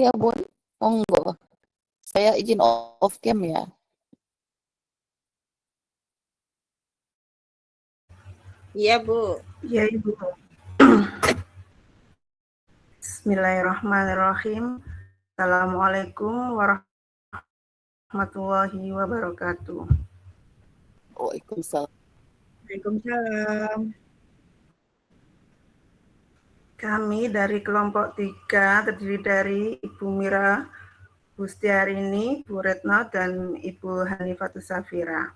Ya, Bun. Monggo. Saya izin off cam ya. Iya, Bu. Ya, Ibu. Bismillahirrahmanirrahim. Assalamualaikum warahmatullahi wabarakatuh. Waalaikumsalam. Waalaikumsalam. Kami dari kelompok 3 terdiri dari Ibu Mira Bustiarini, Bu Retno, dan Ibu Hanifatus Safira.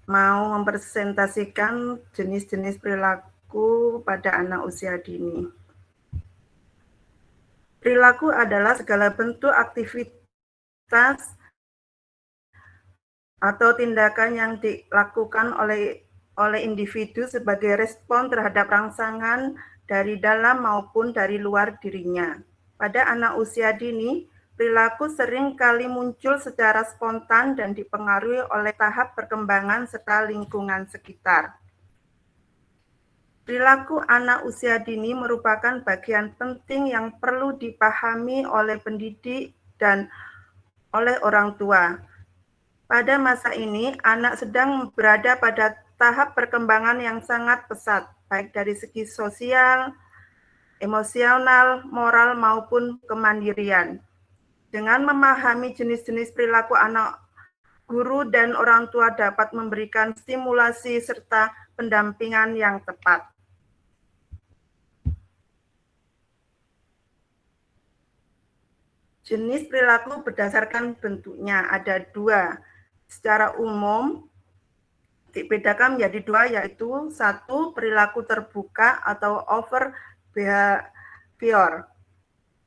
Mau mempresentasikan jenis-jenis perilaku pada anak usia dini. Perilaku adalah segala bentuk aktivitas atau tindakan yang dilakukan oleh individu sebagai respon terhadap rangsangan dari dalam maupun dari luar dirinya. Pada anak usia dini, perilaku sering kali muncul secara spontan dan dipengaruhi oleh tahap perkembangan serta lingkungan sekitar. Perilaku anak usia dini merupakan bagian penting yang perlu dipahami oleh pendidik dan oleh orang tua. Pada masa ini, anak sedang berada pada tahap perkembangan yang sangat pesat, baik dari segi sosial, emosional, moral, maupun kemandirian. Dengan memahami jenis-jenis perilaku anak, guru dan orang tua dapat memberikan stimulasi serta pendampingan yang tepat. Jenis perilaku berdasarkan bentuknya ada 2. Secara umum, dibedakan menjadi 2, yaitu 1. Perilaku terbuka atau over behavior.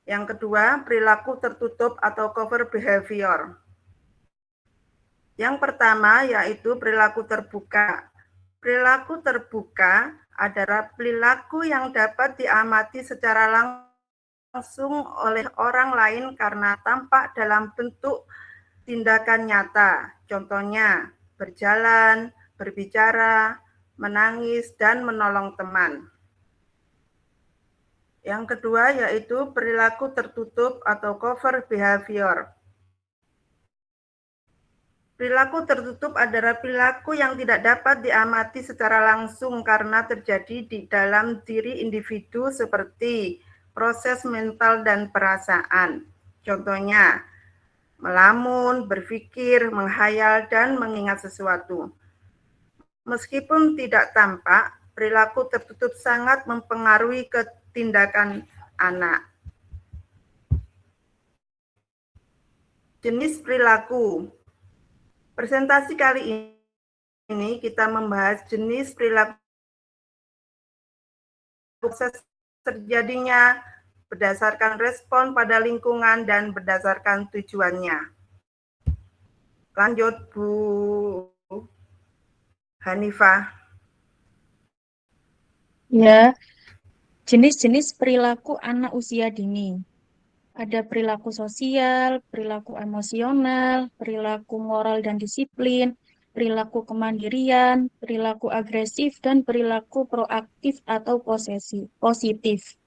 Yang kedua, perilaku tertutup atau cover behavior. Yang pertama yaitu perilaku terbuka. Perilaku terbuka adalah perilaku yang dapat diamati secara langsung oleh orang lain karena tampak dalam bentuk tindakan nyata. Contohnya, berjalan, berbicara, menangis, dan menolong teman. Yang kedua yaitu perilaku tertutup atau cover behavior. Perilaku tertutup adalah perilaku yang tidak dapat diamati secara langsung karena terjadi di dalam diri individu seperti proses mental dan perasaan. Contohnya, melamun, berpikir, menghayal, dan mengingat sesuatu. Meskipun tidak tampak, perilaku tertutup sangat mempengaruhi tindakan anak. Jenis perilaku. Presentasi kali ini kita membahas jenis perilaku proses terjadinya berdasarkan respon pada lingkungan dan berdasarkan tujuannya. Lanjut, Bu Hanifah. Ya, jenis-jenis perilaku anak usia dini. Ada perilaku sosial, perilaku emosional, perilaku moral dan disiplin, perilaku kemandirian, perilaku agresif, dan perilaku proaktif atau positif.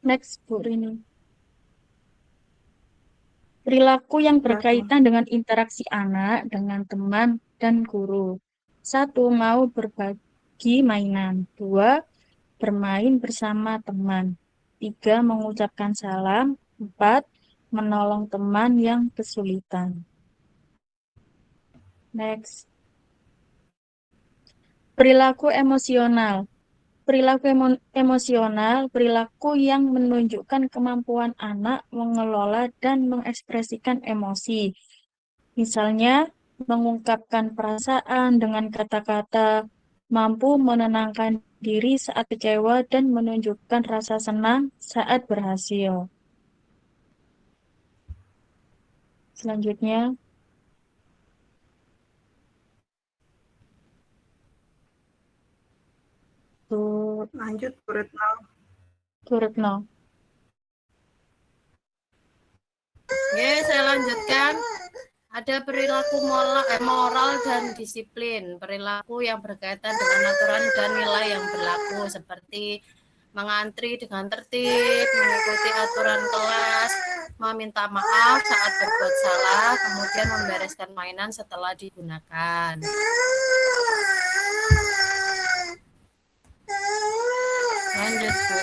Next, Bu Rini. Perilaku yang berkaitan dengan interaksi anak dengan teman dan guru. 1. Mau berbagi mainan. 2. Bermain bersama teman. 3. Mengucapkan salam. 4. Menolong teman yang kesulitan. Next. Perilaku emosional. Perilaku emosional, perilaku yang menunjukkan kemampuan anak mengelola dan mengekspresikan emosi. Misalnya, mengungkapkan perasaan dengan kata-kata, mampu menenangkan diri saat kecewa dan menunjukkan rasa senang saat berhasil. Selanjutnya, lanjut, Bu Retno. Oke, saya lanjutkan. Ada perilaku moral dan disiplin, perilaku yang berkaitan dengan aturan dan nilai yang berlaku seperti mengantri dengan tertib, mengikuti aturan kelas, meminta maaf saat berbuat salah, kemudian membereskan mainan setelah digunakan. Lanjut, Bu.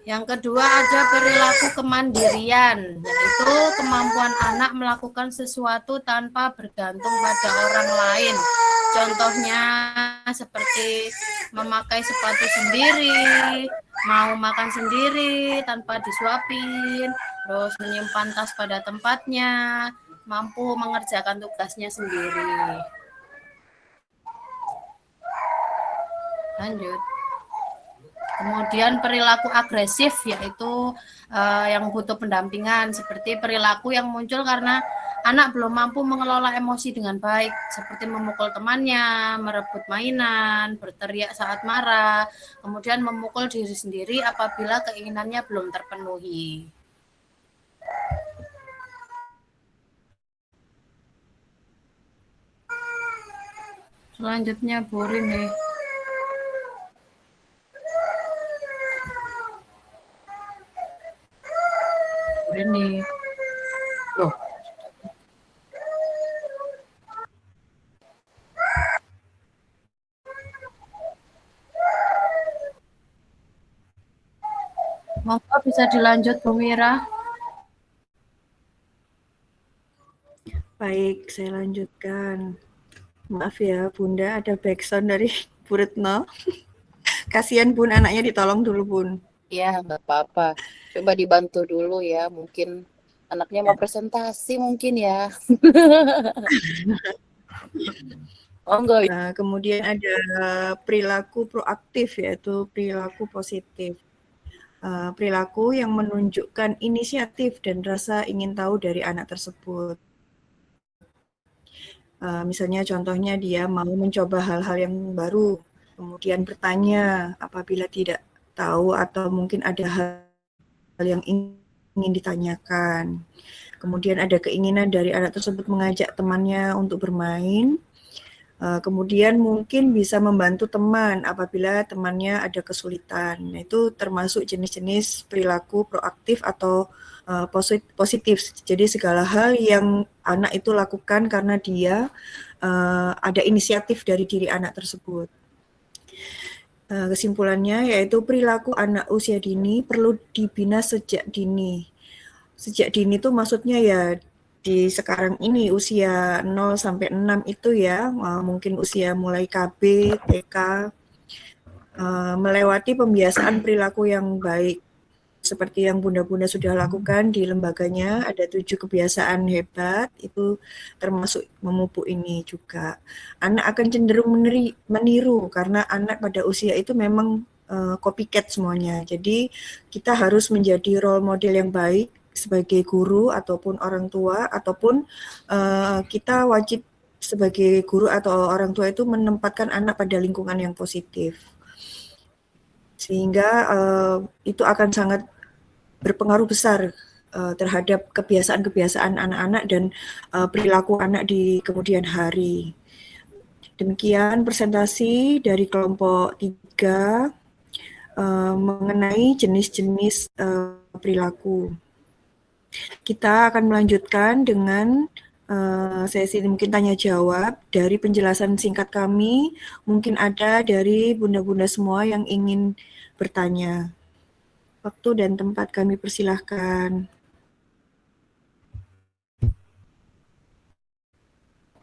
Yang kedua ada perilaku kemandirian, yaitu kemampuan anak melakukan sesuatu tanpa bergantung pada orang lain. Contohnya seperti memakai sepatu sendiri, mau makan sendiri tanpa disuapin, terus menyimpan tas pada tempatnya, mampu mengerjakan tugasnya sendiri. Lanjut. Kemudian perilaku agresif, yaitu yang butuh pendampingan, seperti perilaku yang muncul karena anak belum mampu mengelola emosi dengan baik, seperti memukul temannya, merebut mainan, berteriak saat marah, kemudian memukul diri sendiri apabila keinginannya belum terpenuhi. Selanjutnya Bu Rini. Ini loh, monggo bisa dilanjut Bu Mira. Baik, saya lanjutkan. Maaf ya, Bunda, ada backsound dari Bu Retno. Kasihan Bun, anaknya ditolong dulu Bun. Ya, nggak apa-apa. Coba dibantu dulu ya. Mungkin anaknya mau presentasi mungkin ya. Oh enggak. Kemudian ada perilaku proaktif, yaitu perilaku positif. Perilaku yang menunjukkan inisiatif dan rasa ingin tahu dari anak tersebut. Misalnya contohnya dia mau mencoba hal-hal yang baru, kemudian bertanya apabila tidak tahu atau mungkin ada hal yang ingin ditanyakan. Kemudian ada keinginan dari anak tersebut mengajak temannya untuk bermain. Kemudian mungkin bisa membantu teman apabila temannya ada kesulitan. Nah, itu termasuk jenis-jenis perilaku proaktif atau positif. Jadi segala hal yang anak itu lakukan karena dia ada inisiatif dari diri anak tersebut. Kesimpulannya yaitu perilaku anak usia dini perlu dibina sejak dini. Sejak dini itu maksudnya ya di sekarang ini usia 0 sampai 6 itu ya, mungkin usia mulai KB, TK, melewati pembiasaan perilaku yang baik. Seperti yang Bunda-Bunda sudah lakukan di lembaganya, ada 7 kebiasaan hebat, itu termasuk memupuk ini juga. Anak akan cenderung meniru karena anak pada usia itu memang copycat semuanya. Jadi kita harus menjadi role model yang baik sebagai guru ataupun orang tua, ataupun kita wajib sebagai guru atau orang tua itu menempatkan anak pada lingkungan yang positif. Sehingga itu akan sangat berpengaruh besar terhadap kebiasaan-kebiasaan anak-anak dan perilaku anak di kemudian hari. Demikian presentasi dari kelompok 3 mengenai jenis-jenis perilaku. Kita akan melanjutkan dengan sesi mungkin tanya jawab. Dari penjelasan singkat kami, mungkin ada dari bunda-bunda semua yang ingin bertanya. Waktu dan tempat kami persilahkan.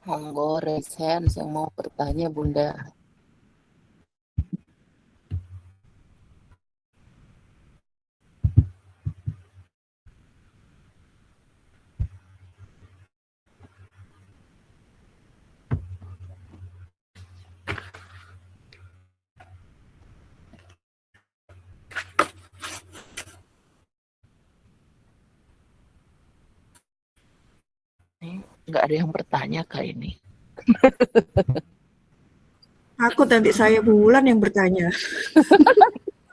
Monggo Resen yang mau bertanya Bunda. Nggak ada yang bertanya kak ini. Aku nanti saya Bulan yang bertanya.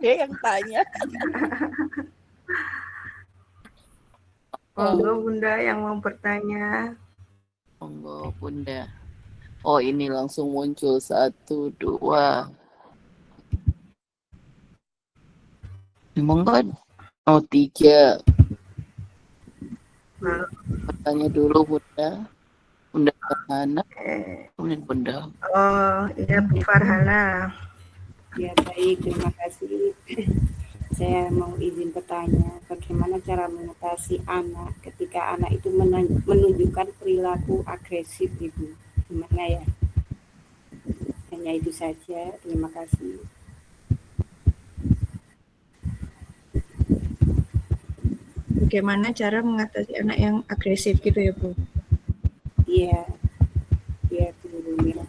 Dia yang tanya. Monggo Bunda yang mau bertanya. Monggo Bunda. Oh ini langsung muncul 1, 2. Monggo. Oh 3. Nah, Bertanya dulu Bunda. Bunda Farhana. Kemudian Bunda. oh iya Bu Farhana. Ya baik, terima kasih. Saya mau izin bertanya, bagaimana cara mengatasi anak ketika anak itu menunjukkan perilaku agresif, Ibu? Gimana ya? Hanya itu saja, terima kasih. Bagaimana cara mengatasi anak yang agresif gitu ya Bu? Iya, iya Bu Mira.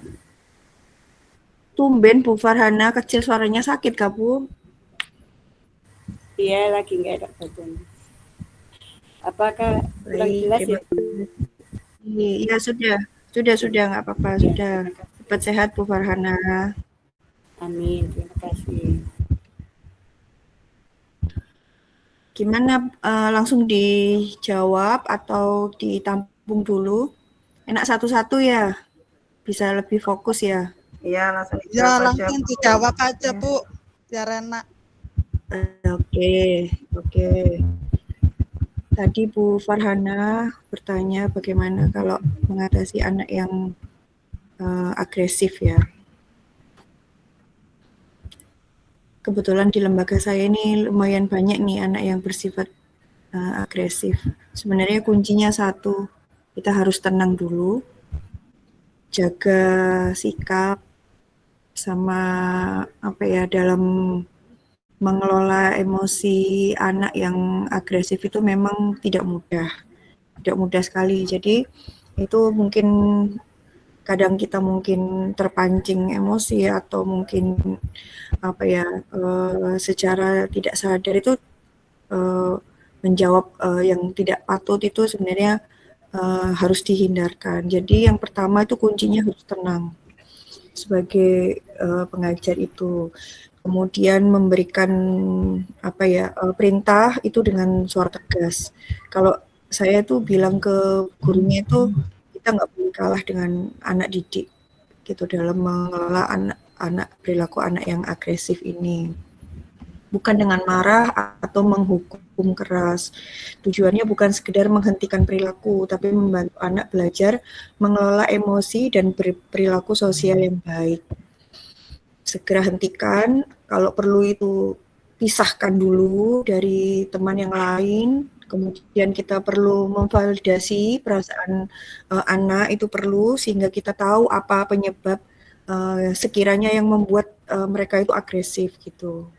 Tumben Bu Farhana kecil suaranya sakit kah Bu? Iya, lagi nggak ada badan. Apakah kurang Baik, jelas ya? Iya sudah nggak apa-apa, Ya, sudah. terima kasih. Cepat sehat Bu Farhana. Amin, terima kasih. Gimana langsung dijawab atau ditampung dulu? Enak satu-satu ya? Bisa lebih fokus ya? Iya, langsung Ya dijawab aja. langsung Bu. dijawab aja Bu, biar enak. Oke. Tadi Bu Farhana bertanya bagaimana kalau mengatasi anak yang agresif ya. Kebetulan di lembaga saya ini lumayan banyak nih anak yang bersifat agresif. Sebenarnya kuncinya satu, kita harus tenang dulu, jaga sikap, sama apa ya, dalam mengelola emosi anak yang agresif itu memang tidak mudah sekali. Jadi itu mungkin kadang kita mungkin terpancing emosi atau mungkin apa ya, secara tidak sadar itu menjawab yang tidak patut itu sebenarnya harus dihindarkan. Jadi yang pertama itu kuncinya harus tenang sebagai pengajar itu. Kemudian memberikan apa ya, perintah itu dengan suara tegas. Kalau saya tuh bilang ke gurunya itu kita nggak boleh kalah dengan anak didik gitu dalam mengelola anak perilaku anak yang agresif ini. Bukan dengan marah atau menghukum keras. Tujuannya bukan sekedar menghentikan perilaku, tapi membantu anak belajar mengelola emosi dan perilaku sosial yang baik. Segera hentikan, kalau perlu itu pisahkan dulu dari teman yang lain. Kemudian kita perlu memvalidasi perasaan anak itu perlu, sehingga kita tahu apa penyebab sekiranya yang membuat mereka itu agresif gitu.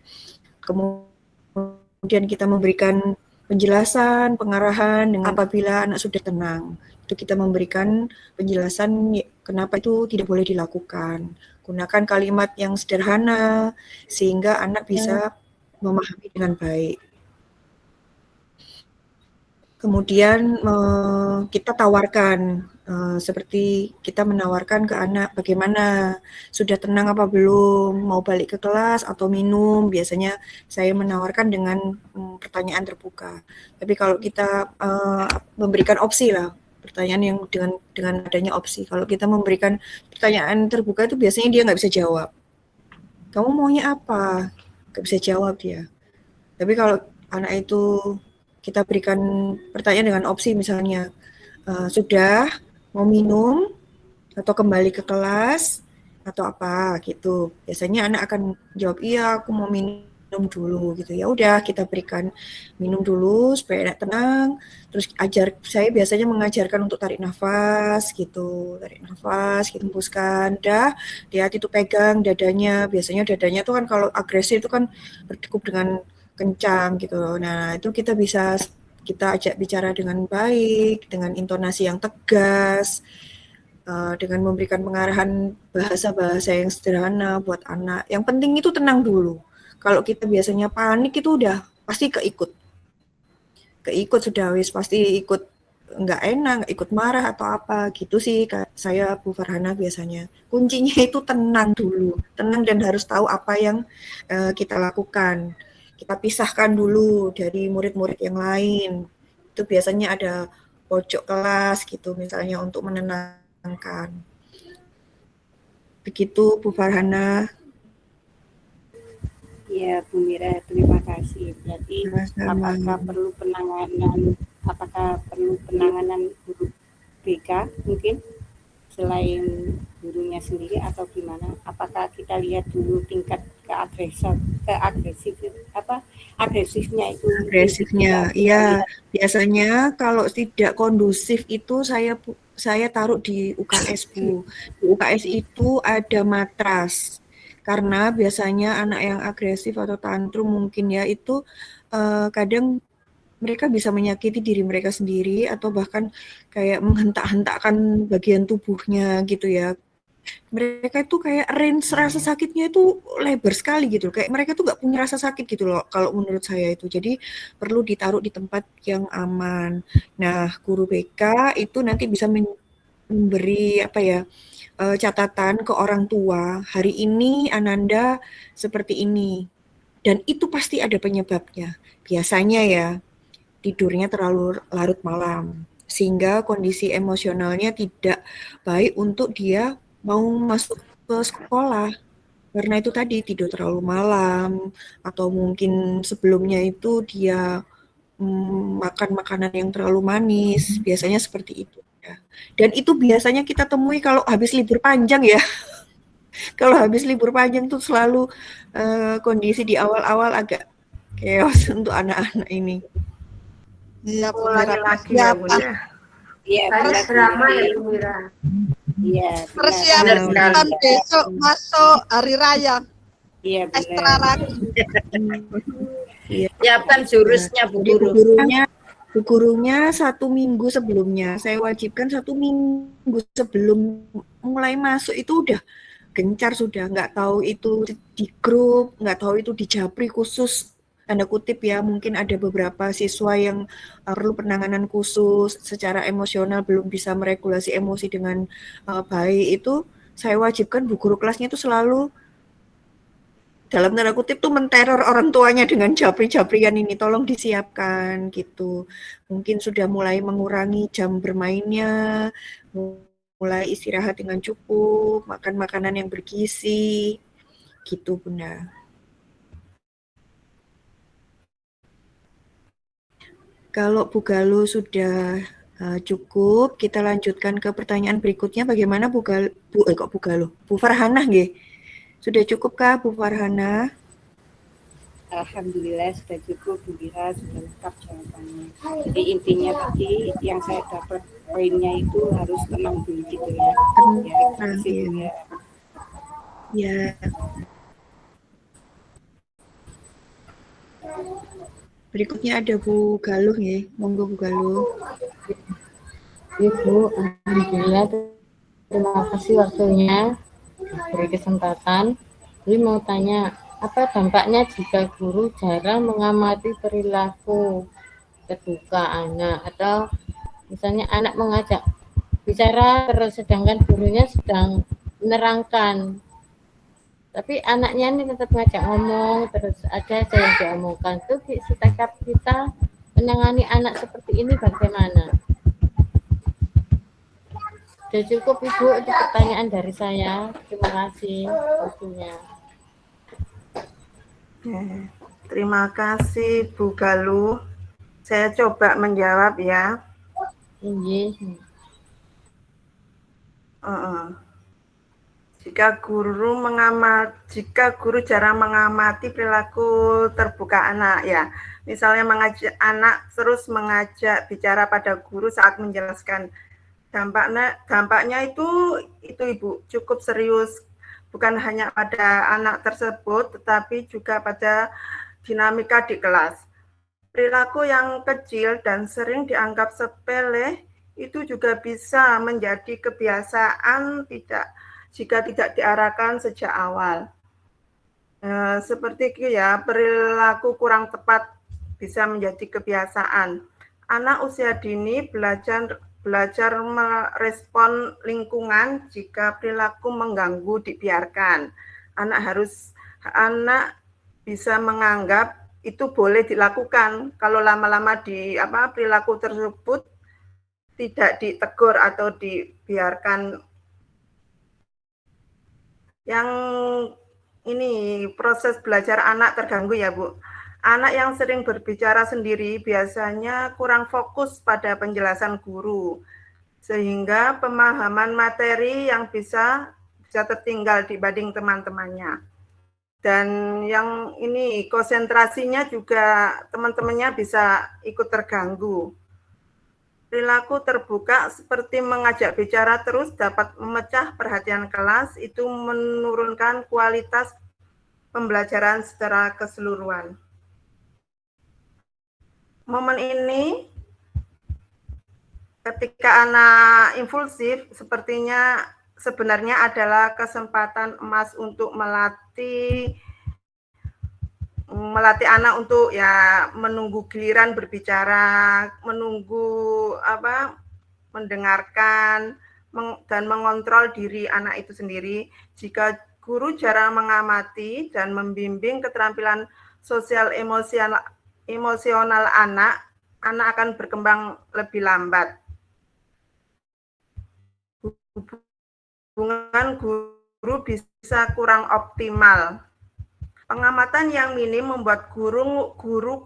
Kemudian kita memberikan penjelasan, pengarahan dengan apabila anak sudah tenang. Itu kita memberikan penjelasan kenapa itu tidak boleh dilakukan. Gunakan kalimat yang sederhana sehingga anak bisa memahami dengan baik. Kemudian kita tawarkan, seperti kita menawarkan ke anak bagaimana, sudah tenang apa belum, mau balik ke kelas atau minum. Biasanya saya menawarkan dengan pertanyaan terbuka. Tapi kalau kita memberikan opsi lah, pertanyaan yang dengan adanya opsi. Kalau kita memberikan pertanyaan terbuka itu biasanya dia nggak bisa jawab. Kamu maunya apa? Nggak bisa jawab dia. Tapi kalau anak itu kita berikan pertanyaan dengan opsi, misalnya sudah mau minum atau kembali ke kelas atau apa gitu. Biasanya anak akan jawab iya, aku mau minum dulu gitu. Ya udah kita berikan minum dulu supaya anak tenang. Terus saya biasanya mengajarkan untuk tarik nafas gitu, hembuskan. Dah, lihat itu pegang dadanya. Biasanya dadanya tuh kan kalau agresif itu kan berdegup dengan kencang gitu. Nah, itu kita ajak bicara dengan baik, dengan intonasi yang tegas, dengan memberikan pengarahan bahasa-bahasa yang sederhana buat anak. Yang penting itu tenang dulu. Kalau kita biasanya panik itu udah pasti keikut sudah wis, pasti ikut nggak enak, ikut marah atau apa gitu sih. Saya Bu Farhana biasanya kuncinya itu tenang dulu, tenang dan harus tahu apa yang kita lakukan. Kita pisahkan dulu dari murid-murid yang lain. Itu biasanya ada pojok kelas gitu misalnya untuk menenangkan. Begitu Bu Farhana. Ya, Bu Mira, terima kasih. Berarti Sama-sama. apakah perlu penanganan guru BK mungkin selain gurunya sendiri atau gimana? Apakah kita lihat dulu tingkat agresifnya itu? Agresifnya, iya. Biasanya kalau tidak kondusif itu saya taruh di UKS, Bu. Di UKS itu ada matras. Karena biasanya anak yang agresif atau tantrum mungkin ya itu kadang mereka bisa menyakiti diri mereka sendiri atau bahkan kayak menghentak-hentakkan bagian tubuhnya gitu ya. Mereka itu kayak range rasa sakitnya itu lebar sekali gitu. Kayak mereka tuh nggak punya rasa sakit gitu loh kalau menurut saya itu. Jadi perlu ditaruh di tempat yang aman. Nah, guru BK itu nanti bisa memberi apa ya catatan ke orang tua. Hari ini Ananda seperti ini. Dan itu pasti ada penyebabnya. Biasanya ya tidurnya terlalu larut malam, sehingga kondisi emosionalnya tidak baik untuk dia mau masuk ke sekolah. Karena itu tadi tidur terlalu malam, atau mungkin sebelumnya itu dia makan makanan yang terlalu manis, biasanya seperti itu. Ya. Dan itu biasanya kita temui kalau habis libur panjang ya. Kalau habis libur panjang tuh selalu kondisi di awal-awal agak chaos untuk anak-anak ini. Iya, Bu Ulangi Mira. lagi ya Bu ya. Iya, Harus drama ya Bu Mira. Iya, Persiapan besok masuk hari raya. Iya, Ekstra lagi. Siapkan jurusnya Bu Jadi Guru. Bu gurunya 1 minggu sebelumnya, saya wajibkan 1 minggu sebelum mulai masuk itu udah gencar sudah, nggak tahu itu di grup, nggak tahu itu di Japri khusus, tanda kutip ya, mungkin ada beberapa siswa yang perlu penanganan khusus secara emosional, belum bisa meregulasi emosi dengan baik, itu saya wajibkan bu guru kelasnya itu selalu dalam tanda kutip tuh menteror orang tuanya dengan japri-japrian ini, tolong disiapkan gitu. Mungkin sudah mulai mengurangi jam bermainnya, mulai istirahat dengan cukup, makan makanan yang bergizi, gitu Bunda. Kalau Bu Galuh sudah cukup, kita lanjutkan ke pertanyaan berikutnya. Bagaimana Bu Galuh? Bu Farhana nggih? Sudah cukupkah Bu Farhana? Alhamdulillah sudah cukup, Bu Mira, sudah lengkap jawabannya. Jadi intinya tadi yang saya dapat poinnya itu harus tenang dulu gitu ya. Tenang ya. Ya. Berikutnya ada Bu Galuh ya, monggo Bu Galuh. Ibu, alhamdulillah terima kasih waktunya beri kesempatan. Jadi mau tanya, apa dampaknya jika guru jarang mengamati perilaku ketika anak, atau misalnya anak mengajak bicara terus sedangkan gurunya sedang menerangkan, tapi anaknya ini tetap ngajak ngomong, terus ada aja yang diomongkan. Itu sikap kita menangani anak seperti ini bagaimana? Sudah cukup Ibu, itu pertanyaan dari saya. Terima kasih waktunya. Terima kasih Bu Galuh. Saya coba menjawab ya. Iya. Jika guru jarang mengamati perilaku terbuka anak ya, misalnya mengajak anak terus mengajak bicara pada guru saat menjelaskan, dampaknya itu Ibu cukup serius, bukan hanya pada anak tersebut tetapi juga pada dinamika di kelas. Perilaku yang kecil dan sering dianggap sepele itu juga bisa menjadi kebiasaan jika tidak diarahkan sejak awal. Seperti itu ya, perilaku kurang tepat bisa menjadi kebiasaan. Anak usia dini belajar merespon lingkungan jika perilaku mengganggu dibiarkan. Anak bisa menganggap itu boleh dilakukan kalau lama-lama perilaku tersebut tidak ditegur atau dibiarkan. Yang ini proses belajar anak terganggu ya Bu. Anak yang sering berbicara sendiri biasanya kurang fokus pada penjelasan guru, sehingga pemahaman materi yang bisa tertinggal dibanding teman-temannya. Dan yang ini konsentrasinya juga teman-temannya bisa ikut terganggu. Perilaku terbuka seperti mengajak bicara terus dapat memecah perhatian kelas, itu menurunkan kualitas pembelajaran secara keseluruhan. Momen ini ketika anak impulsif sebenarnya adalah kesempatan emas untuk melatih anak untuk ya menunggu giliran berbicara, menunggu mendengarkan dan mengontrol diri anak itu sendiri. Jika guru jarang mengamati dan membimbing keterampilan sosial emosional anak akan berkembang lebih lambat. Hubungan guru bisa kurang optimal. Pengamatan yang minim membuat guru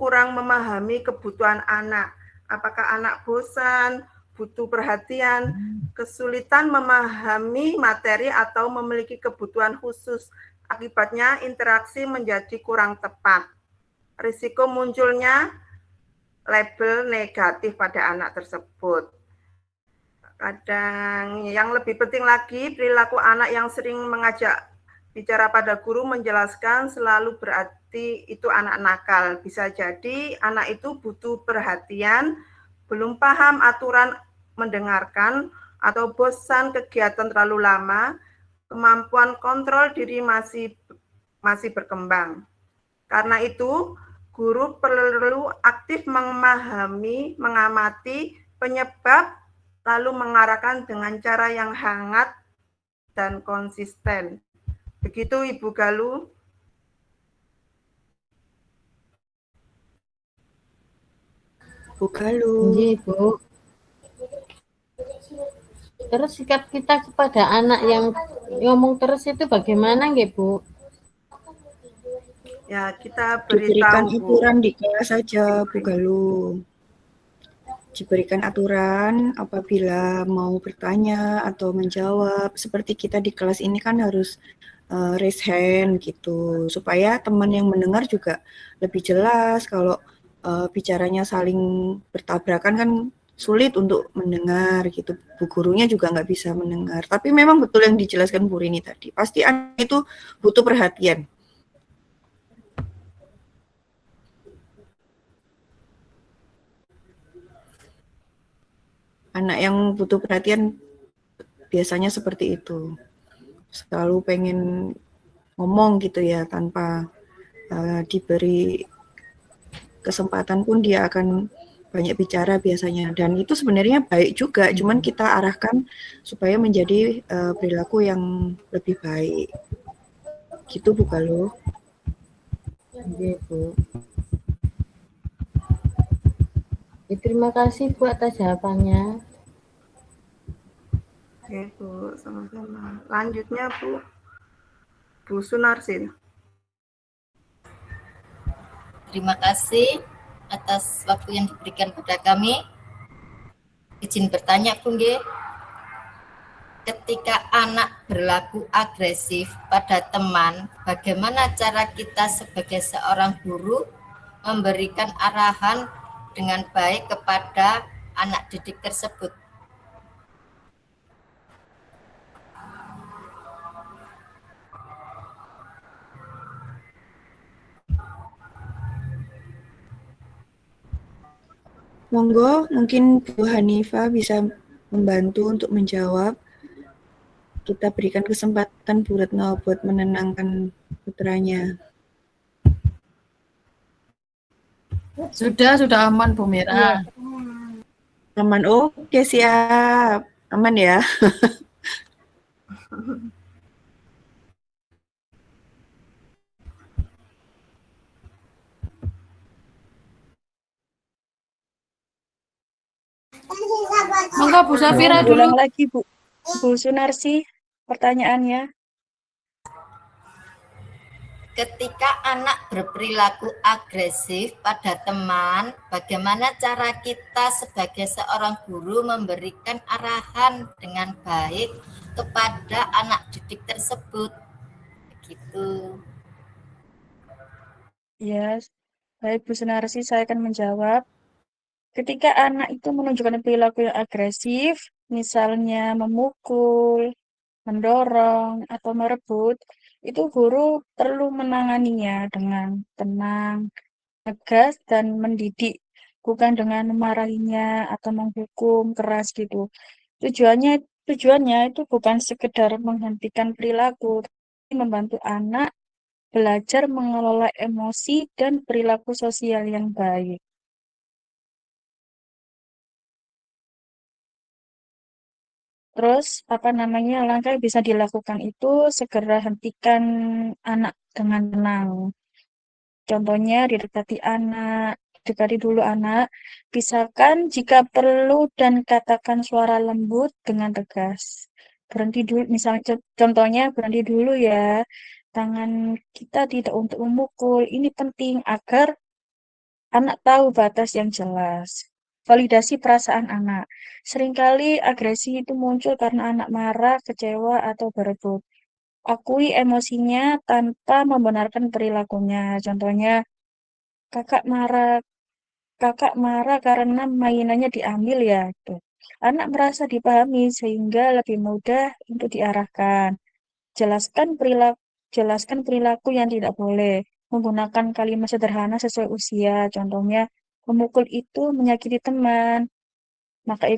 kurang memahami kebutuhan anak. Apakah anak bosan, butuh perhatian, kesulitan memahami materi atau memiliki kebutuhan khusus. Akibatnya interaksi menjadi kurang tepat. Risiko munculnya label negatif pada anak tersebut. Kadang yang lebih penting lagi, perilaku anak yang sering mengajak bicara pada guru menjelaskan selalu berarti itu anak nakal. Bisa jadi anak itu butuh perhatian, belum paham aturan mendengarkan, atau bosan kegiatan terlalu lama, kemampuan kontrol diri masih berkembang. Karena itu, guru perlu aktif memahami, mengamati penyebab, lalu mengarahkan dengan cara yang hangat dan konsisten. Begitu Ibu Galuh. Bu Galuh. Iya, Bu. Terus sikap kita kepada anak yang ngomong terus itu bagaimana nggih, Bu? Ya, kita Diberikan beritahu, Bu. aturan di kelas saja, Bu Galuh. Diberikan aturan apabila mau bertanya atau menjawab. Seperti kita di kelas ini kan harus raise hand gitu, supaya teman yang mendengar juga lebih jelas. Kalau bicaranya saling bertabrakan kan sulit untuk mendengar gitu. Bu gurunya juga nggak bisa mendengar. Tapi memang betul yang dijelaskan Bu Rini tadi. Pasti anak itu butuh perhatian. Anak yang butuh perhatian biasanya seperti itu. Selalu pengen ngomong gitu ya, tanpa diberi kesempatan pun dia akan banyak bicara biasanya. Dan itu sebenarnya baik juga, cuman kita arahkan supaya menjadi perilaku yang lebih baik. Gitu Bu Galuh. Iya, Bu. Ya, terima kasih Bu atas jawabannya. Oke, Bu, sama-sama. Lanjutnya, Bu Sunarsin. Terima kasih atas waktu yang diberikan kepada kami. Izin bertanya, Bu Nggih. Ketika anak berlaku agresif pada teman, bagaimana cara kita sebagai seorang guru memberikan arahan dengan baik kepada anak didik tersebut? Monggo, mungkin Bu Hanifah bisa membantu untuk menjawab. Kita berikan kesempatan Bu Retno buat menenangkan putranya. Sudah aman Bu Mira. Aman, oke siap. Aman ya. Bu Safira dulu. Ulang lagi Bu Sunarsi pertanyaannya. Ketika anak berperilaku agresif pada teman, bagaimana cara kita sebagai seorang guru memberikan arahan dengan baik kepada anak didik tersebut? Begitu. Ya, baik Bu Sunarsi, saya akan menjawab. Ketika anak itu menunjukkan perilaku yang agresif, misalnya memukul, mendorong, atau merebut, itu guru perlu menanganinya dengan tenang, tegas, dan mendidik, bukan dengan memarahinya atau menghukum keras gitu. Tujuannya itu bukan sekedar menghentikan perilaku, tapi membantu anak belajar mengelola emosi dan perilaku sosial yang baik. Terus, langkah yang bisa dilakukan itu segera hentikan anak dengan tenang. Contohnya, dekati dulu anak, pisahkan jika perlu dan katakan suara lembut dengan tegas. Berhenti dulu, misalnya contohnya berhenti dulu ya. Tangan kita tidak untuk memukul. Ini penting agar anak tahu batas yang jelas. Validasi perasaan anak. Seringkali agresi itu muncul karena anak marah, kecewa, atau berebut. Akui emosinya tanpa membenarkan perilakunya. Contohnya, kakak marah, kakak marah karena mainannya diambil ya. Tuh. Anak merasa dipahami sehingga lebih mudah untuk diarahkan. Jelaskan perilaku yang tidak boleh. Menggunakan kalimat sederhana sesuai usia. Contohnya, memukul itu menyakiti teman. Maka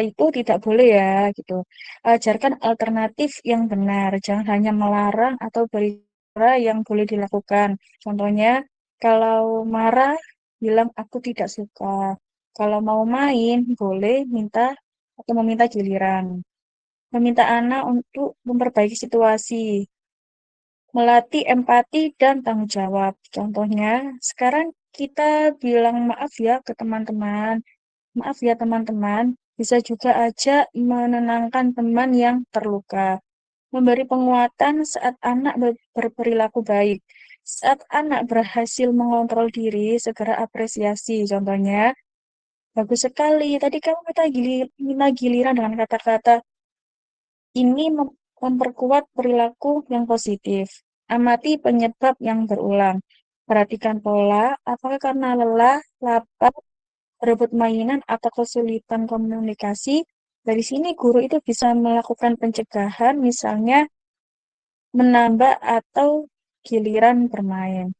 itu tidak boleh ya gitu. Ajarkan alternatif yang benar. Jangan hanya melarang atau beri cara yang boleh dilakukan. Contohnya, kalau marah, bilang aku tidak suka. Kalau mau main, boleh minta atau meminta giliran. Meminta anak untuk memperbaiki situasi. Melatih empati dan tanggung jawab. Contohnya, sekarang kita bilang maaf ya ke teman-teman. Maaf ya teman-teman, bisa juga ajak menenangkan teman yang terluka. Memberi penguatan saat anak berperilaku baik. Saat anak berhasil mengontrol diri, segera apresiasi. Contohnya, bagus sekali. Tadi kamu minta giliran dengan kata-kata ini memperkuat perilaku yang positif. Amati penyebab yang berulang. Perhatikan pola, apakah karena lelah, lapar, berebut mainan, atau kesulitan komunikasi. Dari sini guru itu bisa melakukan pencegahan, misalnya menambah atau giliran bermain.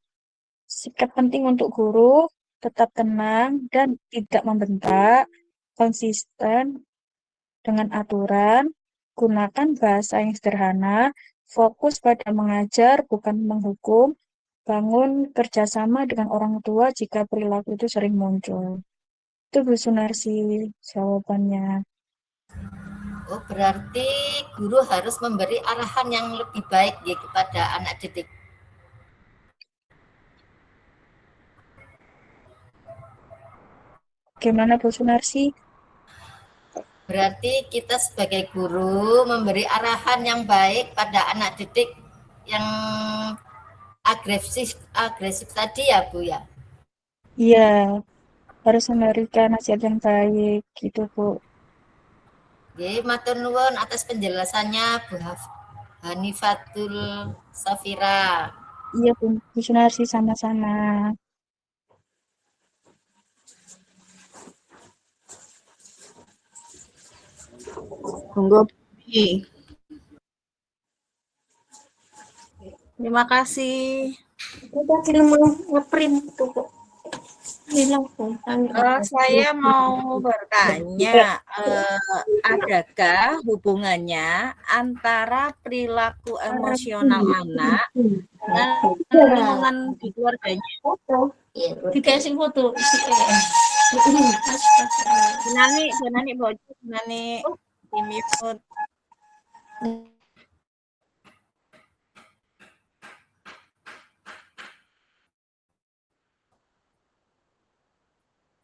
Sikap penting untuk guru, tetap tenang dan tidak membentak, konsisten dengan aturan, gunakan bahasa yang sederhana, fokus pada mengajar, bukan menghukum, bangun kerjasama dengan orang tua jika perilaku itu sering muncul. Itu Bu Sunarsi jawabannya. Oh, berarti guru harus memberi arahan yang lebih baik ya kepada anak didik. Gimana Bu Sunarsi? Berarti kita sebagai guru memberi arahan yang baik pada anak didik yang agresif tadi ya Bu ya. Iya, harus memberikan nasihat yang baik gitu Bu. Jadi matur nuwun atas penjelasannya Bu Hanifatul Safira. Iya Bu Sunarsi, sama-sama. Monggo. Terima kasih. Udah mau ngeprint tuh Bu. Saya mau bertanya, adakah hubungannya antara perilaku emosional anak dengan lingkungan di keluarganya? Dikasih foto. Janani bocor, Janani dimute.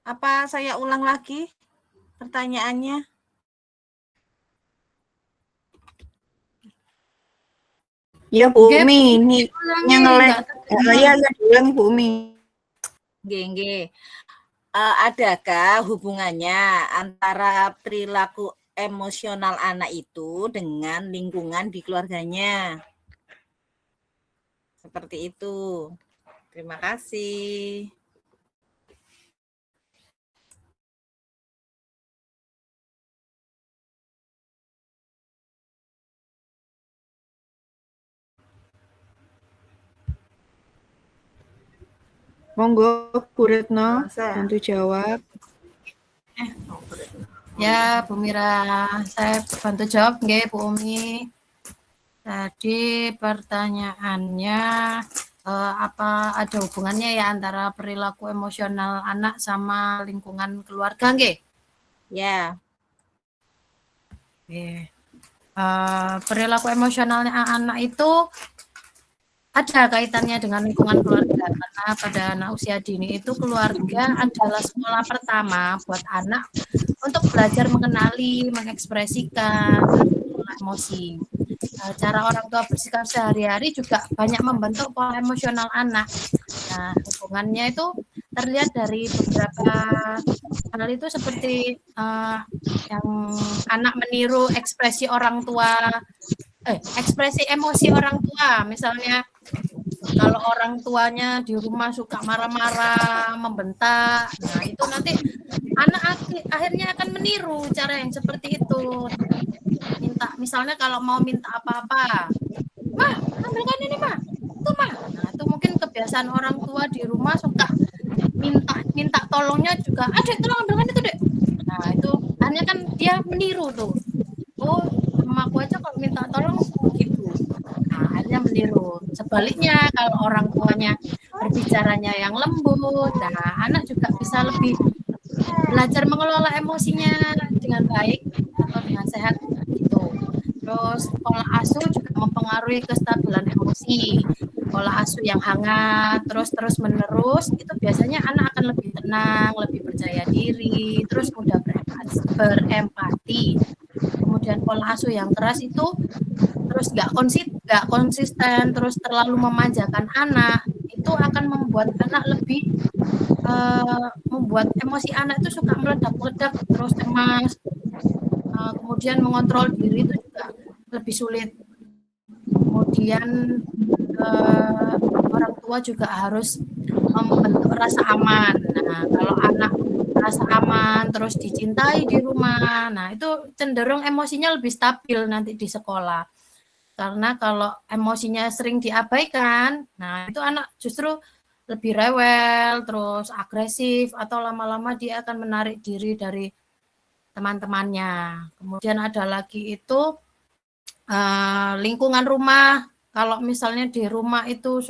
Apa saya ulang lagi pertanyaannya? Ya Bu Nggih, Umi, ini ulangi, yang nge-lag. nggak terdengar. Ya diulangi Bu Umi. Nggih. Adakah hubungannya antara perilaku emosional anak itu dengan lingkungan di keluarganya? Seperti itu. Terima kasih. Monggo Bu Retno Saya. bantu jawab. Ya, Bu Mira, saya bantu jawab nggih, Bu Umi. Tadi pertanyaannya apa ada hubungannya ya antara perilaku emosional anak sama lingkungan keluarga nggih? Ya. Oke. Perilaku emosionalnya anak itu ada kaitannya dengan lingkungan keluarga karena pada anak usia dini itu keluarga adalah sekolah pertama buat anak untuk belajar mengenali, mengekspresikan, dan mengelola emosi. Cara orang tua bersikap sehari-hari juga banyak membentuk pola emosional anak. Nah, hubungannya itu terlihat dari beberapa hal itu seperti yang anak meniru ekspresi orang tua, ekspresi emosi orang tua, misalnya kalau orang tuanya di rumah suka marah-marah, membentak, nah itu nanti anak akhirnya akan meniru cara yang seperti itu. Misalnya kalau mau minta apa-apa, "Mah, ambilkan ini, Mah. Tuh, Mah." Nah, itu mungkin kebiasaan orang tua di rumah suka minta tolongnya juga, "Adek, tolong ambilkan itu, Dek." Nah, itu akhirnya kan dia meniru tuh. Oh, sama aku aja kalau minta tolong begitu. Nah, akhirnya meniru. Sebaliknya kalau orang tuanya berbicaranya yang lembut, nah anak juga bisa lebih belajar mengelola emosinya dengan baik atau dengan sehat gitu. Terus pola asuh juga mempengaruhi kestabilan emosi. Pola asuh yang hangat terus menerus itu biasanya anak akan lebih tenang, lebih percaya diri, terus mudah berempati. Kemudian pola asuh yang keras itu terus nggak konsisten, terus terlalu memanjakan anak, itu akan membuat anak lebih membuat emosi anak itu suka meledak-meledak, terus cemas, kemudian mengontrol diri itu juga lebih sulit. Kemudian orang tua juga harus membentuk rasa aman. Nah, kalau anak rasa aman, terus dicintai di rumah, nah itu cenderung emosinya lebih stabil nanti di sekolah. Karena kalau emosinya sering diabaikan, nah itu anak justru lebih rewel, terus agresif, atau lama-lama dia akan menarik diri dari teman-temannya. Kemudian ada lagi itu lingkungan rumah. Kalau misalnya di rumah itu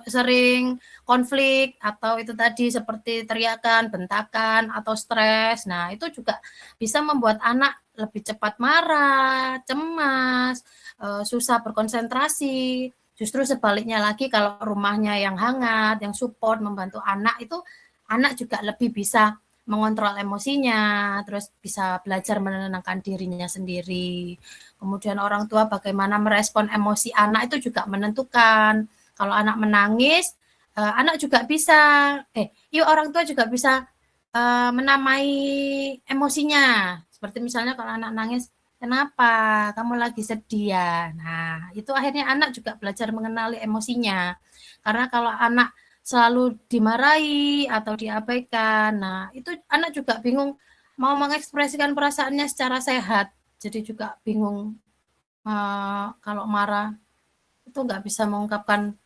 sering konflik atau itu tadi seperti teriakan, bentakan, atau stres, nah itu juga bisa membuat anak lebih cepat marah, cemas, susah berkonsentrasi. Justru sebaliknya lagi kalau rumahnya yang hangat, yang support, membantu anak itu, anak juga lebih bisa mengontrol emosinya, terus bisa belajar menenangkan dirinya sendiri. Kemudian orang tua bagaimana merespon emosi anak itu juga menentukan. Kalau anak menangis, anak juga bisa, orang tua juga bisa menamai emosinya. Seperti misalnya kalau anak nangis, "Kenapa? Kamu lagi sedih ya?" Nah, itu akhirnya anak juga belajar mengenali emosinya. Karena kalau anak selalu dimarahi atau diabaikan, nah itu anak juga bingung mau mengekspresikan perasaannya secara sehat. Jadi juga bingung kalau marah itu nggak bisa mengungkapkan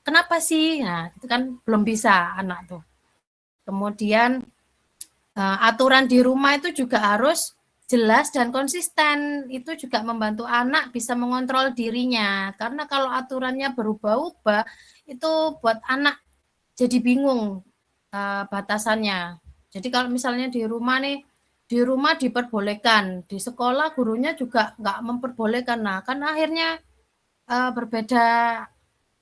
kenapa sih, nah itu kan belum bisa anak tuh. Kemudian aturan di rumah itu juga harus jelas dan konsisten, itu juga membantu anak bisa mengontrol dirinya, karena kalau aturannya berubah-ubah, itu buat anak jadi bingung batasannya. Jadi kalau misalnya di rumah nih, di rumah diperbolehkan, di sekolah gurunya juga nggak memperbolehkan. Nah, kan akhirnya berbeda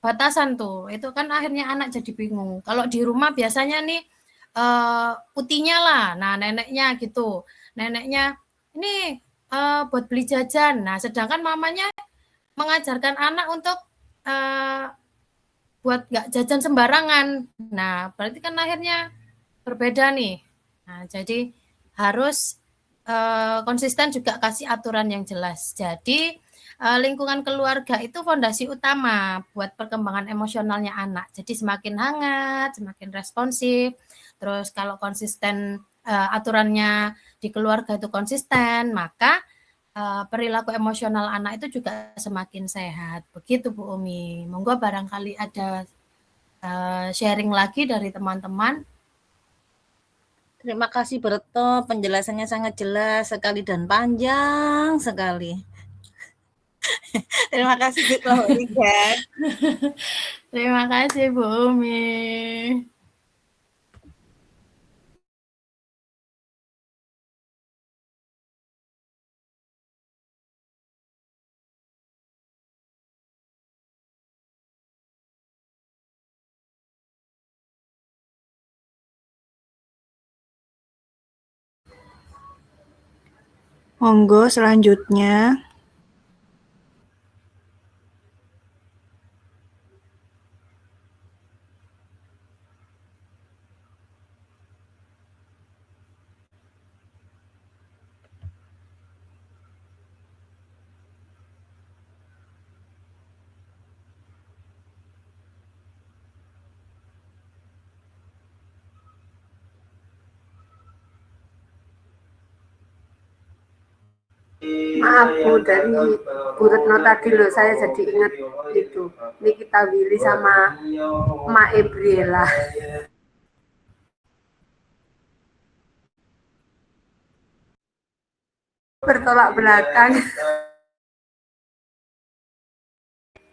batasan tuh. Itu kan akhirnya anak jadi bingung. Kalau di rumah biasanya nih utinya lah, nah neneknya gitu. Neneknya ini buat beli jajan. Nah, sedangkan mamanya mengajarkan anak untuk buat nggak jajan sembarangan. Nah, berarti kan akhirnya berbeda nih. Nah, jadi harus konsisten juga kasih aturan yang jelas. Jadi lingkungan keluarga itu fondasi utama buat perkembangan emosionalnya anak. Jadi semakin hangat, semakin responsif. Terus kalau konsisten aturannya di keluarga itu konsisten, maka perilaku emosional anak itu juga semakin sehat. Begitu Bu Umi. Monggo barangkali ada sharing lagi dari teman-teman. Terima kasih Berto, penjelasannya sangat jelas sekali dan panjang sekali. Terima kasih Bu Liga. Terima kasih Bu Umi. Monggo selanjutnya. Maaf Bu, dari Bu Retno tadi loh, saya jadi ingat itu Nikita Willy sama Ma Ebriela. Bertolak belakang.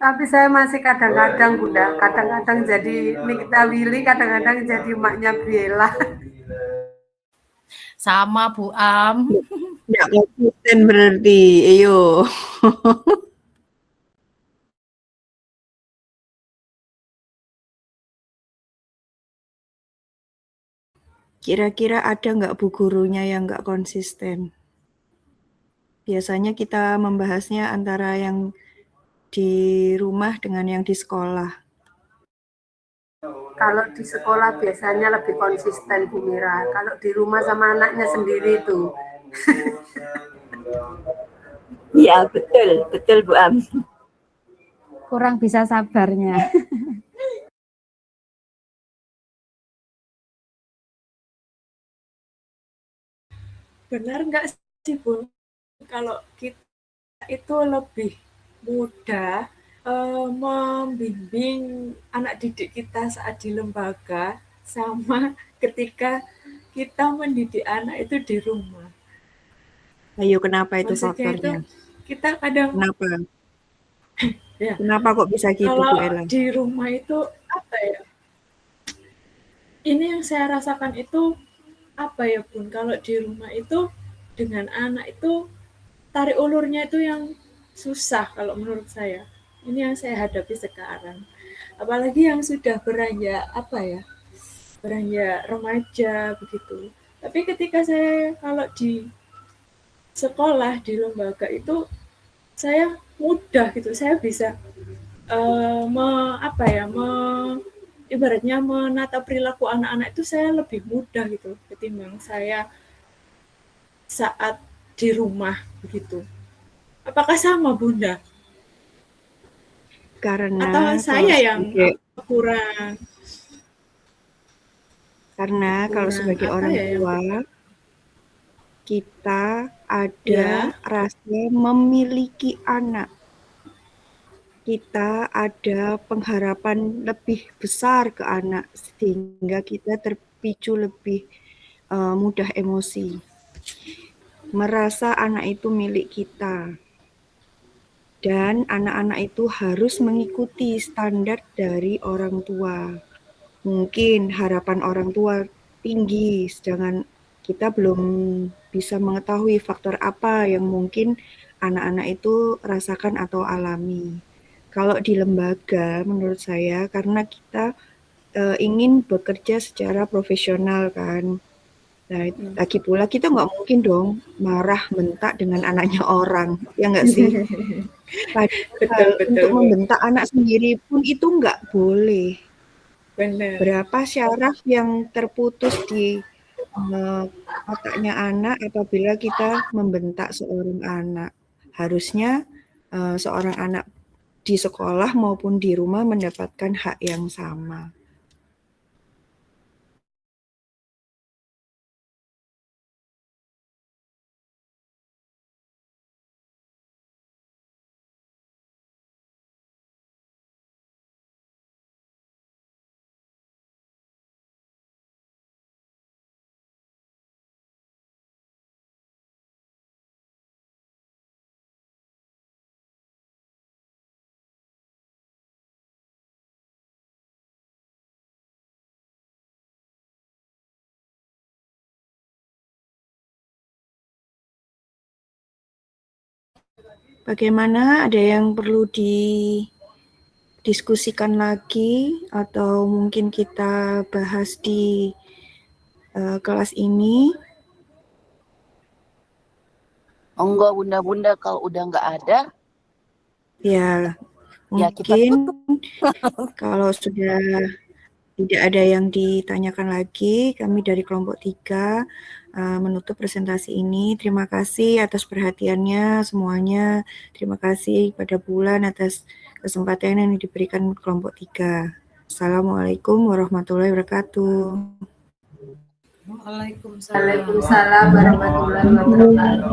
Tapi saya masih kadang-kadang Bunda, kadang-kadang jadi Nikita Willy, kadang-kadang jadi maknya Briela. Sama Bu Am. Nggak konsisten berarti, ayo. Kira-kira ada nggak Bu gurunya yang nggak konsisten? Biasanya kita membahasnya antara yang di rumah dengan yang di sekolah. Kalau di sekolah biasanya lebih konsisten Bu Mira. Kalau di rumah sama anaknya sendiri itu. Iya, betul, betul Bu Am. Kurang bisa sabarnya. Benar nggak sih Bu? Kalau kita itu lebih mudah membimbing anak didik kita saat di lembaga sama ketika kita mendidik anak itu di rumah. Ayo, kenapa itu Maksudnya faktornya? itu kita kadang Kenapa? ya, Kenapa kok bisa gitu kalau Bu Ella? di rumah itu apa ya? Ini yang saya rasakan itu apa ya Bun? Kalau di rumah itu dengan anak itu tarik ulurnya itu yang susah kalau menurut saya. Ini yang saya hadapi sekarang. Apalagi yang sudah beranjak apa ya? Beranjak remaja begitu. Tapi ketika saya kalau di sekolah di lembaga itu saya mudah gitu. Saya bisa ibaratnya menata perilaku anak-anak itu saya lebih mudah gitu ketimbang saya saat di rumah begitu. Apakah sama Bunda? Karena atau saya yang kurang? Karena kalau sebagai apa orang ya yang tua, kita ada rasa memiliki anak. Kita ada pengharapan lebih besar ke anak, sehingga kita terpicu lebih mudah emosi. Merasa anak itu milik kita. Dan anak-anak itu harus mengikuti standar dari orang tua. Mungkin harapan orang tua tinggi, sedangkan kita belum bisa mengetahui faktor apa yang mungkin anak-anak itu rasakan atau alami. Kalau di lembaga, menurut saya, karena kita ingin bekerja secara profesional kan. Nah, lagi pula kita nggak mungkin dong marah bentak dengan anaknya orang, ya nggak sih? Padahal untuk Bu. membentak anak sendiri pun itu nggak boleh. Benar. Berapa syaraf yang terputus di otaknya anak apabila kita membentak seorang anak. Harusnya seorang anak di sekolah maupun di rumah mendapatkan hak yang sama. Bagaimana? Ada yang perlu didiskusikan lagi atau mungkin kita bahas di kelas ini? Enggak, Bunda-Bunda, kalau udah nggak ada, Ya, ya kita mungkin tutup. kalau sudah tidak ada yang ditanyakan lagi, kami dari kelompok 3 menutup presentasi ini. Terima kasih atas perhatiannya semuanya. Terima kasih pada Bulan atas kesempatan yang diberikan kelompok 3. Assalamualaikum warahmatullahi wabarakatuh. Waalaikumsalam warahmatullahi wabarakatuh.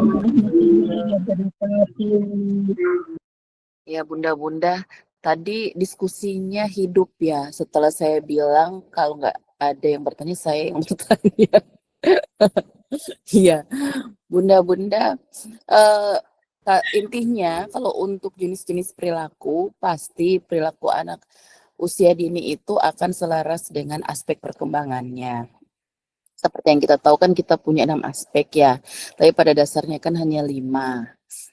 Ya Bunda-Bunda, tadi diskusinya hidup ya. Setelah saya bilang kalau nggak ada yang bertanya, saya yang bertanya. Iya, Bunda-Bunda, intinya kalau untuk jenis-jenis perilaku, pasti perilaku anak usia dini itu akan selaras dengan aspek perkembangannya. Seperti yang kita tahu kan kita punya 6 aspek ya, tapi pada dasarnya kan hanya 5.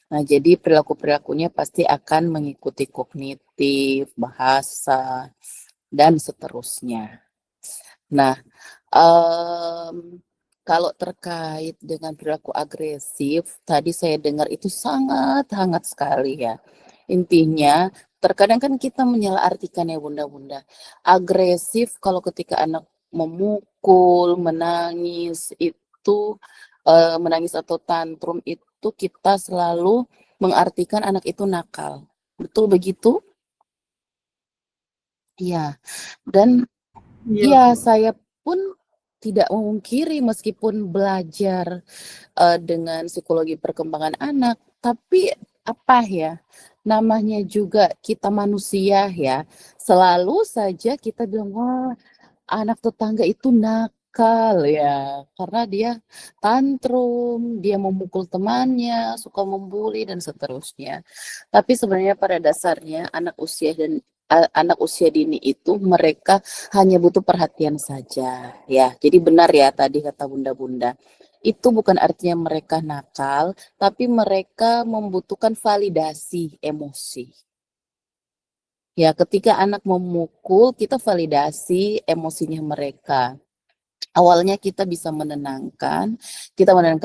Nah, jadi perilaku-perilakunya pasti akan mengikuti kognitif, bahasa, dan seterusnya. Nah, kalau terkait dengan perilaku agresif, tadi saya dengar itu sangat hangat sekali ya. Intinya, terkadang kan kita menyalahartikan ya Bunda-Bunda. Agresif kalau ketika anak memukul, menangis, itu menangis atau tantrum itu kita selalu mengartikan anak itu nakal. Betul begitu? Iya. Dan iya, saya pun tidak memungkiri meskipun belajar dengan psikologi perkembangan anak, tapi apa ya, namanya juga kita manusia ya, selalu saja kita bilang, wah anak tetangga itu nakal ya, karena dia tantrum, dia memukul temannya, suka membuli dan seterusnya. Tapi sebenarnya pada dasarnya anak usia dini itu mereka hanya butuh perhatian saja ya. Jadi benar ya tadi kata Bunda-Bunda. Itu bukan artinya mereka nakal, tapi mereka membutuhkan validasi emosi. Ya, ketika anak memukul, kita validasi emosinya mereka. Awalnya kita bisa menenangkan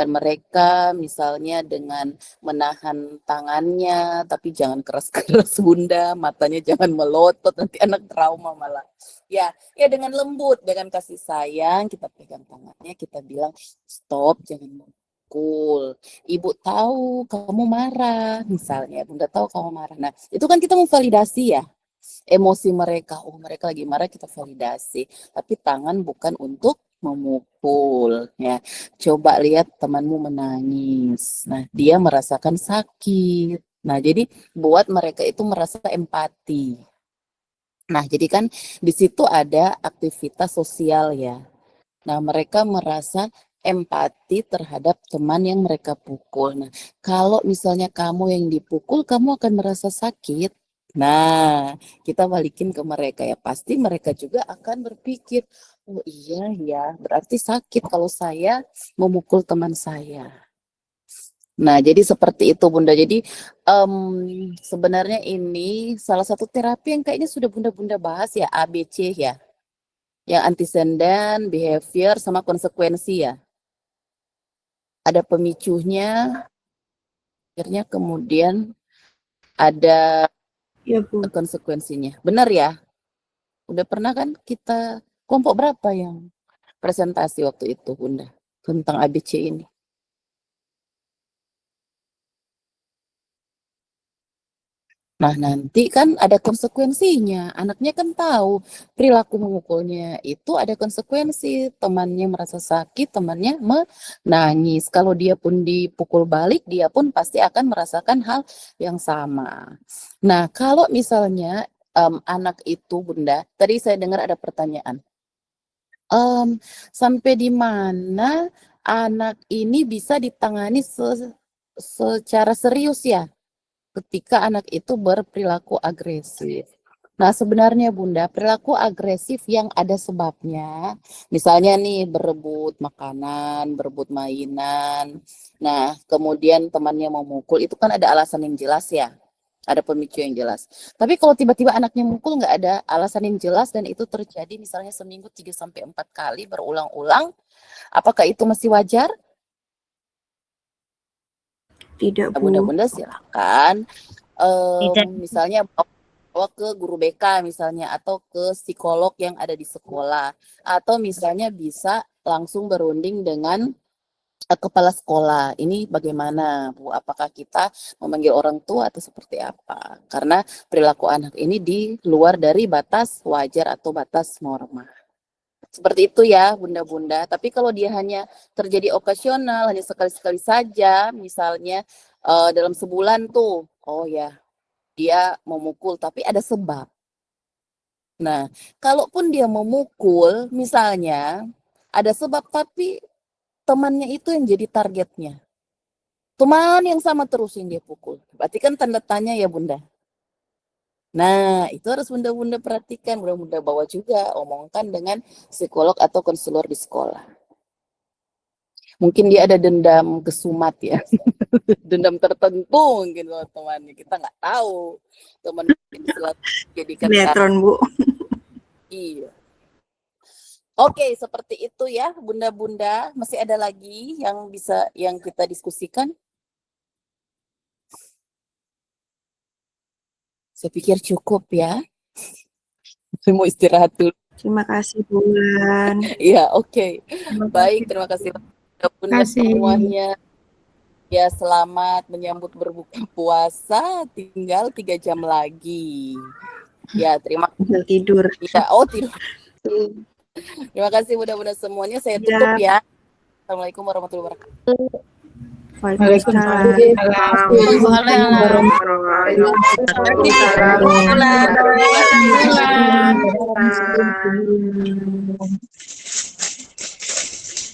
mereka misalnya dengan menahan tangannya, tapi jangan keras-keras Bunda, matanya jangan melotot, nanti anak trauma malah. Ya dengan lembut, dengan kasih sayang, kita pegang tangannya, kita bilang, stop, jangan memukul. Ibu tahu kamu marah, misalnya, Bunda tahu kamu marah. Nah, itu kan kita memvalidasi ya, emosi mereka. Oh, mereka lagi marah, kita validasi. Tapi tangan bukan untuk memukul ya. Coba lihat temanmu menangis. Nah, dia merasakan sakit. Nah, jadi buat mereka itu merasa empati. Nah, jadi kan di situ ada aktivitas sosial ya. Nah, mereka merasa empati terhadap teman yang mereka pukul. Nah, kalau misalnya kamu yang dipukul, kamu akan merasa sakit. Nah, kita balikin ke mereka ya. Pasti mereka juga akan berpikir, oh iya ya, berarti sakit kalau saya memukul teman saya. Nah, jadi seperti itu Bunda. Jadi sebenarnya ini salah satu terapi yang kayaknya sudah Bunda-Bunda bahas ya, ABC ya. Yang antecedent, behavior, sama konsekuensi ya. ada pemicunya, akhirnya kemudian ada konsekuensinya. Benar ya? Udah pernah kan kita kelompok berapa yang presentasi waktu itu, Bunda, tentang ABC ini? Nah, nanti kan ada konsekuensinya. Anaknya kan tahu perilaku memukulnya itu ada konsekuensi. Temannya merasa sakit, temannya menangis. Kalau dia pun dipukul balik, dia pun pasti akan merasakan hal yang sama. Nah, kalau misalnya anak itu, Bunda, tadi saya dengar ada pertanyaan. Sampai di mana anak ini bisa ditangani secara serius ya? Ketika anak itu berperilaku agresif. Nah, sebenarnya Bunda, perilaku agresif yang ada sebabnya, misalnya nih berebut makanan, berebut mainan, nah kemudian temannya memukul, itu kan ada alasan yang jelas ya, ada pemicu yang jelas. Tapi kalau tiba-tiba anaknya mukul nggak ada alasan yang jelas dan itu terjadi misalnya seminggu 3-4 kali berulang-ulang, apakah itu masih wajar? Tidak, Bu. Bunda-bunda silakan misalnya bawa ke guru BK misalnya, atau ke psikolog yang ada di sekolah, atau misalnya bisa langsung berunding dengan kepala sekolah. Ini bagaimana, Bu? Apakah kita memanggil orang tua atau seperti apa? Karena perilaku anak ini di luar dari batas wajar atau batas norma. Seperti itu ya, Bunda-bunda. Tapi kalau dia hanya terjadi okasional, hanya sekali-sekali saja, misalnya dalam sebulan tuh, oh ya, dia memukul, tapi ada sebab. Nah, kalaupun dia memukul, misalnya ada sebab, tapi temannya itu yang jadi targetnya. Teman yang sama terus yang dia pukul. Berarti kan tanda tanya ya, Bunda. Nah, itu harus Bunda-bunda perhatikan, Bunda-bunda bawa juga, omongkan dengan psikolog atau konselor di sekolah. Mungkin dia ada dendam kesumat ya, dendam tertentu mungkin sama temannya, kita nggak tahu. Teman jadikan sinetron, Bu. Iya. Oke, seperti itu ya, Bunda-bunda. Masih ada lagi yang kita diskusikan? Saya pikir cukup ya. Saya mau istirahat dulu. Terima kasih, Bulan. Iya, oke. Baik, terima kasih Bunda semuanya. Ya, selamat menyambut berbuka puasa. Tinggal 3 jam lagi. Ya, terima kasih. Tidur. Ya, tidur. Terima kasih Bunda-bunda semuanya. Saya tutup ya. Assalamualaikum warahmatullahi wabarakatuh. Waalaikumsalam. Waalaikumsalam.